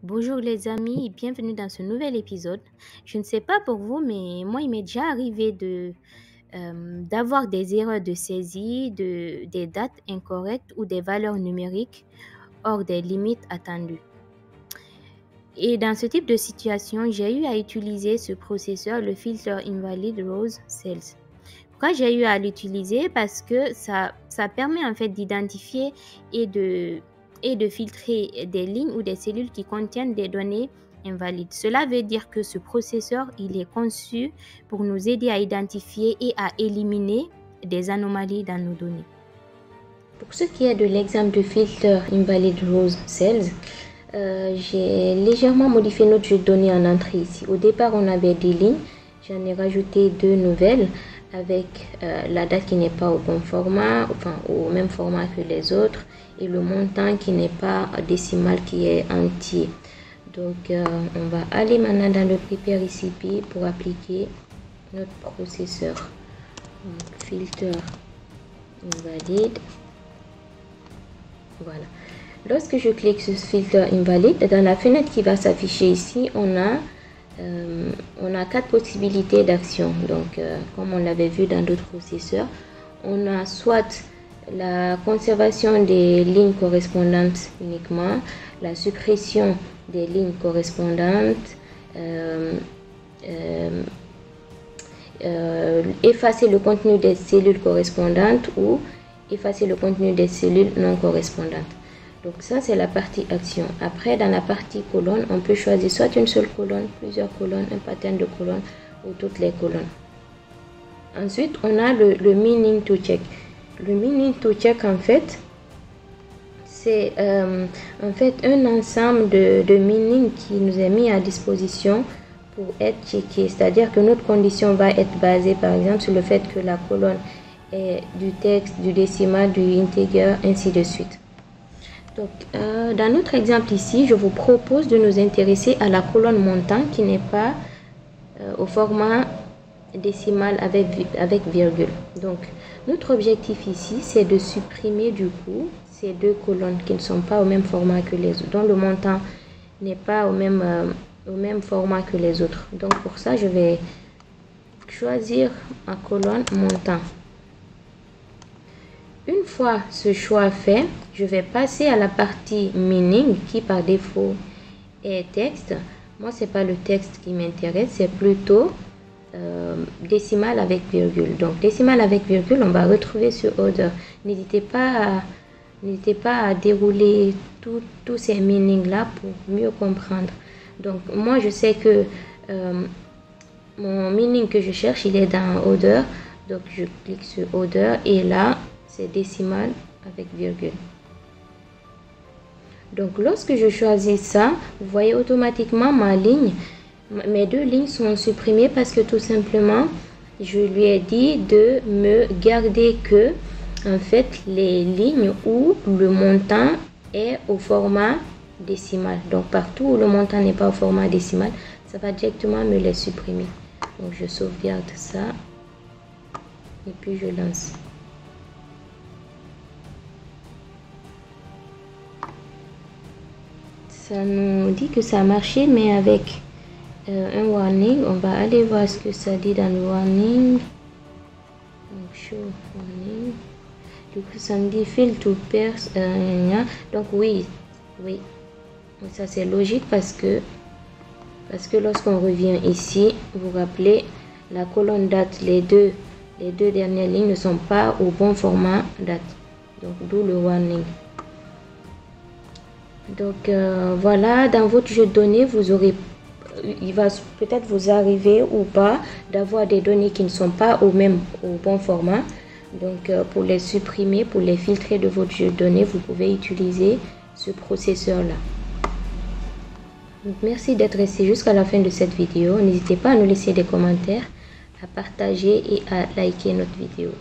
Bonjour les amis et bienvenue dans ce nouvel épisode. Je ne sais pas pour vous, mais moi, il m'est déjà arrivé d'avoir des erreurs de saisie, des dates incorrectes ou des valeurs numériques hors des limites attendues. Et dans ce type de situation, j'ai eu à utiliser ce processeur, le filter Invalid Rose Cells. Pourquoi j'ai eu à l'utiliser? Parce que ça permet en fait d'identifier et de filtrer des lignes ou des cellules qui contiennent des données invalides. Cela veut dire que ce processeur, il est conçu pour nous aider à identifier et à éliminer des anomalies dans nos données. Pour ce qui est de l'exemple de filter Invalid Rose Cells, j'ai légèrement modifié notre jeu de données en entrée ici. Au départ, on avait 10 lignes. J'en ai rajouté 2 nouvelles avec la date qui n'est pas au bon format, enfin au même format que les autres, et le montant qui n'est pas décimal, qui est entier. Donc, on va aller maintenant dans le Prepare Recipe pour appliquer notre processeur. Donc, filter invalide. Voilà. Lorsque je clique sur filter invalide, dans la fenêtre qui va s'afficher ici, on a 4 possibilités d'action. Donc, comme on l'avait vu dans d'autres processeurs, on a soit la conservation des lignes correspondantes uniquement, la suppression des lignes correspondantes, effacer le contenu des cellules correspondantes ou effacer le contenu des cellules non correspondantes. Donc ça, c'est la partie action. Après, dans la partie colonne, on peut choisir soit une seule colonne, plusieurs colonnes, un pattern de colonnes ou toutes les colonnes. Ensuite, on a le meaning to check. Le meaning to check, en fait, c'est un ensemble de meaning qui nous est mis à disposition pour être checké. C'est-à-dire que notre condition va être basée, par exemple, sur le fait que la colonne est du texte, du décimal, du integer, ainsi de suite. Donc, dans notre exemple ici, je vous propose de nous intéresser à la colonne montant qui n'est pas au format décimal avec virgule. Donc, notre objectif ici, c'est de supprimer du coup ces deux colonnes qui ne sont pas au même format que les autres, dont le montant n'est pas au même format que les autres. Donc, pour ça, je vais choisir ma colonne montant. Une fois ce choix fait, je vais passer à la partie meaning qui par défaut est texte. Moi, ce n'est pas le texte qui m'intéresse, c'est plutôt décimal avec virgule. Donc, décimal avec virgule, on va retrouver sur order. N'hésitez pas à dérouler tous ces meanings-là pour mieux comprendre. Donc, moi, je sais que mon meaning que je cherche, il est dans order. Donc, je clique sur order et là, c'est décimal avec virgule. Donc, lorsque je choisis ça, vous voyez automatiquement mes deux lignes sont supprimées parce que tout simplement, je lui ai dit de me garder que, en fait, les lignes où le montant est au format décimal. Donc, partout où le montant n'est pas au format décimal, ça va directement me les supprimer. Donc, je sauvegarde ça et puis je lance. Ça nous dit que ça a marché, mais avec un warning. On va aller voir ce que ça dit dans le warning. Donc, show warning. Du coup, ça me dit fail to pierce. Donc, oui. Ça, c'est logique parce que lorsqu'on revient ici, vous vous rappelez, la colonne date, les deux dernières lignes ne sont pas au bon format date. Donc, d'où le warning. Donc voilà, dans votre jeu de données, il va peut-être vous arriver ou pas d'avoir des données qui ne sont pas au bon format. Donc pour les supprimer, pour les filtrer de votre jeu de données, vous pouvez utiliser ce processeur-là. Donc merci d'être resté jusqu'à la fin de cette vidéo. N'hésitez pas à nous laisser des commentaires, à partager et à liker notre vidéo.